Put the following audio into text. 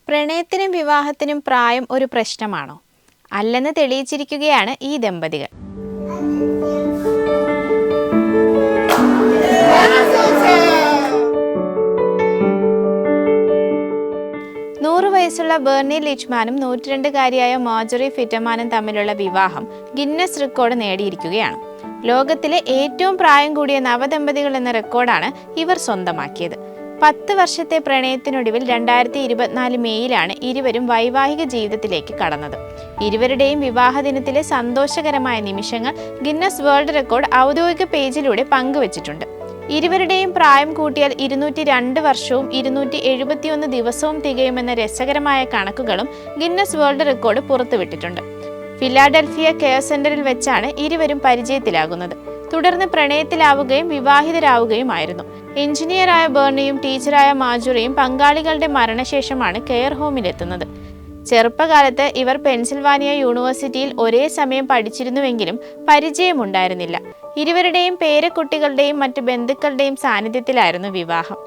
പ്രണയത്തിനും വിവാഹത്തിനും പ്രായം ഒരു പ്രശ്നമാണോ? അല്ലെന്ന് തെളിയിച്ചിരിക്കുകയാണ് ഈ ദമ്പതികൾ. വയസ്സുള്ള ബെർണി ലിച്ച്മാനും 102-കാരിയായ മാർജറി ഫിറ്റമാനും തമ്മിലുള്ള വിവാഹം ഗിന്നസ് റെക്കോർഡ് നേടിയിരിക്കുകയാണ്. ലോകത്തിലെ ഏറ്റവും പ്രായം കൂടിയ നവദമ്പതികൾ എന്ന റെക്കോർഡാണ് ഇവർ സ്വന്തമാക്കിയത്. 10 വർഷത്തെ പ്രണയത്തിനൊടുവിൽ 2024 മെയ്യിലാണ് ഇരുവരും വൈവാഹിക ജീവിതത്തിലേക്ക് കടന്നത്. ഇരുവരുടെയും വിവാഹ ദിനത്തിലെ സന്തോഷകരമായ നിമിഷങ്ങൾ ഗിന്നസ് വേൾഡ് റെക്കോർഡ് ഔദ്യോഗിക പേജിലൂടെ പങ്കുവച്ചിട്ടുണ്ട്. ഇരുവരുടെയും പ്രായം കൂട്ടിയാൽ 202 വർഷവും 271 ദിവസവും തികയുമെന്ന രസകരമായ കണക്കുകളും ഗിന്നസ് വേൾഡ് റെക്കോർഡ് പുറത്തുവിട്ടിട്ടുണ്ട്. ഫിലാഡൽഫിയ കെയർ സെന്ററിൽ വെച്ചാണ് ഇരുവരും പരിചയത്തിലാകുന്നത്. തുടർന്ന് പ്രണയത്തിലാവുകയും വിവാഹിതരാവുകയുമായിരുന്നു. എഞ്ചിനീയറായ ബെർണിയും ടീച്ചറായ മാർജറിയും പങ്കാളികളുടെ മരണശേഷമാണ് കെയർ ഹോമിലെത്തുന്നത്. ചെറുപ്പകാലത്ത് ഇവർ പെൻസിൽവാനിയ യൂണിവേഴ്സിറ്റിയിൽ ഒരേ സമയം പഠിച്ചിരുന്നുവെങ്കിലും പരിചയമുണ്ടായിരുന്നില്ല. ഇരുവരുടെയും പേരക്കുട്ടികളുടെയും മറ്റു ബന്ധുക്കളുടെയും സാന്നിധ്യത്തിലായിരുന്നു വിവാഹം.